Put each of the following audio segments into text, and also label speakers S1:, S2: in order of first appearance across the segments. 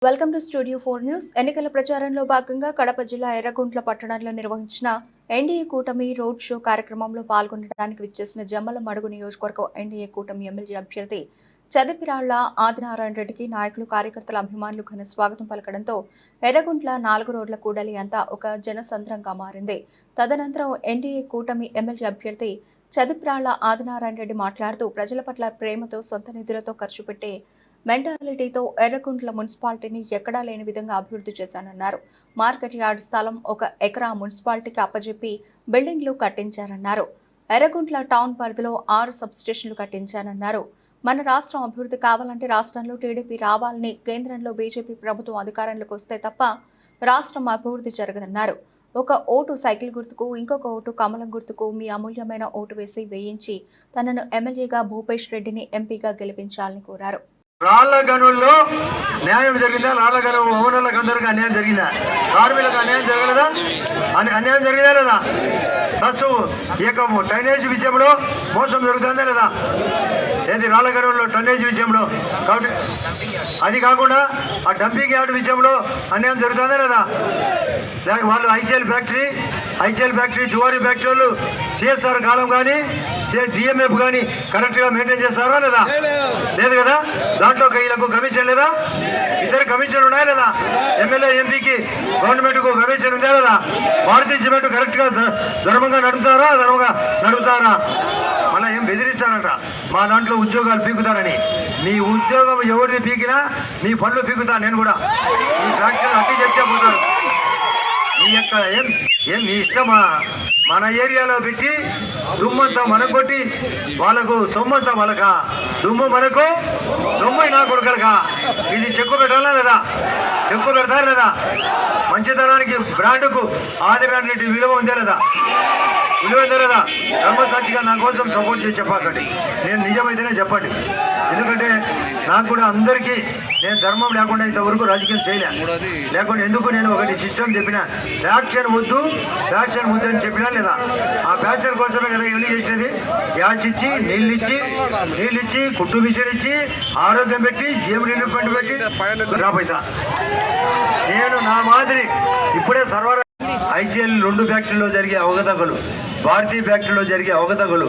S1: Welcome to studio 4 news. ఎన్నికల ప్రచారంలో భాగంగా కడప జిల్లా ఎర్రగుంట్ల పట్టణంలో నిర్వహించిన ఎన్డీఏ కూటమి రోడ్ షో కార్యక్రమంలో పాల్గొనడానికి విచ్చేసిన జమ్మలమడుగు నియోజకవర్గం ఎన్డీఏ కూటమి ఎమ్మెల్యే అభ్యర్థి చదిపిరాళ్ల ఆదినారాయణ రెడ్డికి నాయకులు, కార్యకర్తల, అభిమానులు ఘన స్వాగతం పలకడంతో ఎర్రగుంట్ల 4 రోడ్ల కూడలి అంతా ఒక జనసంద్రంగా మారింది. తదనంతరం ఎన్డీఏ కూటమి ఎమ్మెల్యే అభ్యర్థి చదిపిరాళ్ల ఆదినారాయణ రెడ్డి మాట్లాడుతూ ప్రజల పట్ల ప్రేమతో సొంత నిధులతో ఖర్చు పెట్టే మెంటాలిటీతో ఎర్రగుంట్ల మున్సిపాలిటీని ఎక్కడా లేని విధంగా అభివృద్ధి చేశానన్నారు. మార్కెట్ యార్డ్ స్థలం 1 ఎకరా మున్సిపాలిటీకి అప్పజెప్పి బిల్డింగ్లు కట్టించారన్నారు. ఎర్రగుంట్ల టౌన్ పరిధిలో 6 సబ్స్టేషన్లు కట్టించానన్నారు. మన రాష్ట్రం అభివృద్ధి కావాలంటే రాష్ట్రంలో టీడీపీ రావాలని, కేంద్రంలో బీజేపీ ప్రభుత్వం అధికారంలోకి వస్తే తప్ప రాష్ట్రం అభివృద్ధి జరగదన్నారు. ఒక ఓటు సైకిల్ గుర్తుకు, ఇంకొక ఓటు కమలం గుర్తుకు మీ అమూల్యమైన ఓటు వేసి వేయించి తనను ఎమ్మెల్యేగా భూపేష్ రెడ్డిని ఎంపీగా గెలిపించాలని కోరారు.
S2: రాళ్ల గనుల్లో న్యాయం జరిగిందా? రాళ్ల గను ఓనర్లకు అందరికీ అన్యాయం జరిగిందా? కార్మికులకు అన్యాయం జరగలేదా? అన్యాయం జరిగిందా లేదా? బస్సు టైనేజ్ విషయంలో మోసం జరుగుతుందా లేదా? ఏది రాళ్ల గనుల్లో టన్నేజ్ విషయంలో? కాబట్టి అది కాకుండా ఆ డంపింగ్ యార్డ్ విషయంలో అన్యాయం జరుగుతుందా లేదా? వాళ్ళు ఐసీఎల్ ఫ్యాక్టరీ జువారీ ఫ్యాక్టరీ వాళ్ళు సిఎస్ఆర్ కాలం కానీ డిఎంఎఫ్ కానీ కరెక్ట్గా మెయింటైన్ చేస్తారా లేదా? లేదు కదా. దాంట్లో వీళ్ళకు కమిషన్ లేదా? ఇద్దరు కమిషన్ ఉన్నాయా లేదా? ఎమ్మెల్యే, ఎంపీకి, గవర్నమెంట్కు కమిషన్ ఉందా లేదా? భారతీయ సిమెంట్ కరెక్ట్గా ధర్మంగా నడుపుతారా? మళ్ళీ ఏం బెదిరిస్తారంట మా దాంట్లో ఉద్యోగాలు పీకుతారని. మీ ఉద్యోగం ఎవరిది పీకినా మీ పనులు పీకుతా నేను కూడా. మీ ఫ్యాక్టరీలు అట్టి చేస్తే పోతారు. మీ యొక్క ఏం మీ ఇష్టమా? మన ఏరియాలో పెట్టి దుమ్మంతా మనకు కొట్టి వాళ్ళకు సొమ్మంతా వాళ్ళక, దుమ్ము మనకు సొమ్ము నా కొడుకలక. ఇది చెక్కు పెట్టాలా లేదా? చెక్కు పెడతారా లేదా? మంచితనానికి బ్రాండ్కు ఆదినారాయణ రెడ్డి విలువ ఉందా లేదా? ధర్మసాక్షిగా నా కోసం సపోర్ట్ చేసి చెప్పకండి. నేను నిజమైతేనే చెప్పండి. ఎందుకంటే నాకు కూడా అందరికీ నేను ధర్మం లేకుండా ఇంతవరకు రాజకీయం లేకుండా ఎందుకు నేను ఒకటి సిస్టమ్ చెప్పినా, ఫ్యాక్షన్ వద్దు అని చెప్పినా లేదా? ఆ ఫ్యాక్షన్ కోసమే కదా ఇవన్నీ చేసినది. గ్యాస్ ఇచ్చి, నీళ్ళు ఇచ్చి, కుట్టు మిషన్ ఇచ్చి, ఆరోగ్యం పెట్టి, సీఎం రిలీఫ్ ఫండ్ పెట్టి రాబోతా. నేను నా మాదిరి ఇప్పుడే సర్వర్ ఐసీఎల్ 2 ఫ్యాక్టరీలో జరిగే అవకతవకలు, భారతీయ ఫ్యాక్టరీలో జరిగే అవకతవకలు,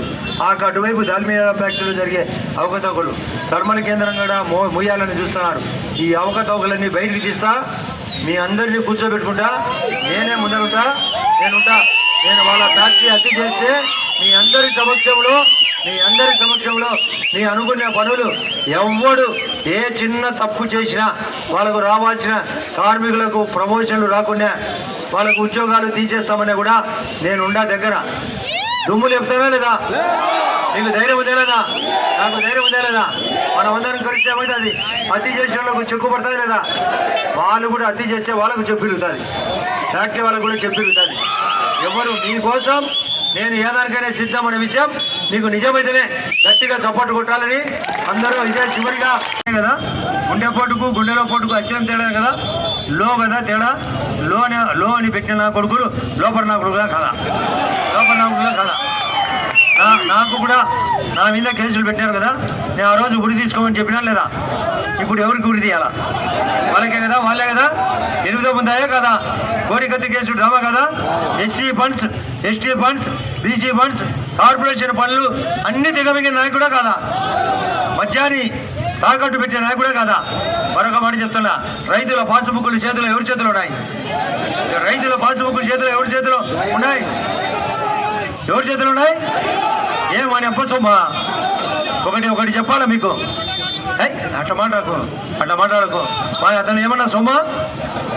S2: అటువైపు దాల్మియా ఫ్యాక్టరీలో జరిగే అవకతవకలు, థర్మల్ కేంద్రం కూడా ముయ్యాలని చూస్తున్నారు. ఈ అవకతవకలన్నీ బయటికి తీస్తా, మీ అందరినీ కూర్చోబెట్టుకుంటా, నేనే ముందరుంటా. నేను వాళ్ళ ఫ్యాక్టరీ హత్య చేస్తే మీ అందరి సమక్షంలో మీ అనుకునే పనులు ఎవ్వడు ఏ చిన్న తప్పు చేసినా వాళ్ళకు రావాల్సిన కార్మికులకు ప్రమోషన్లు రాకుండా వాళ్ళకు ఉద్యోగాలు తీసేస్తామని కూడా నేను దగ్గర. దుమ్ములు చెప్తానా లేదా? నీకు ధైర్యం ఉందా లేదా? నాకు ధైర్యం ఉందా లేదా? మనం అందరం కలిసి ఏమవుతుంది? హత్య చేసే వాళ్ళకు చెక్కు పడుతుంది లేదా? వాళ్ళు కూడా హత్య చేస్తే వాళ్ళకు చెప్పిరుగుతుంది, ఫ్యాక్టరీ వాళ్ళకు కూడా చెప్పిరుగుతుంది. ఎవరు మీకోసం నేను ఏదానికైనా సిద్ధమనే విషయం మీకు నిజమైతేనే గట్టిగా చప్పట్లు కొట్టాలని అందరూ ఇదే చివరిగా కదా. గుండెలో పోటుకు అచ్చం తేడా కదా, కదా తేడా. లో అని పెట్టిన నా కొడుకులు లోపల నా కొడుకులా కదా, నాకు కూడా నా మీద కేసులు పెట్టారు కదా. నేను ఆ రోజు గుడి తీసుకోమని చెప్పినా లేదా? ఇప్పుడు ఎవరికి గుడి తీయాలా? వాళ్ళే కదా. ఎనిమిదో ముందాయే కదా. కోడికత్తి కేసు డ్రామా కదా. SC funds, ST funds, BC funds, corporation పనులు అన్ని దిగమిగిన నాయకుడా కాదా? మద్యాన్ని తాకట్టు పెట్టే నాయకుడే కాదా? మరొక మాట చెప్తున్నా, రైతుల పాసుబుక్కులు చేతిలో ఎవరి చేతిలో ఉన్నాయి? రైతుల పాసుబుక్కులు చేతిలో ఎవరి చేతిలో ఉన్నాయి? ఏమని అప్పసొమ్మా? ఒకటి చెప్పాలా మీకు? అట్లా మాట్లాడకు. అతను ఏమన్నా సొమ్మా?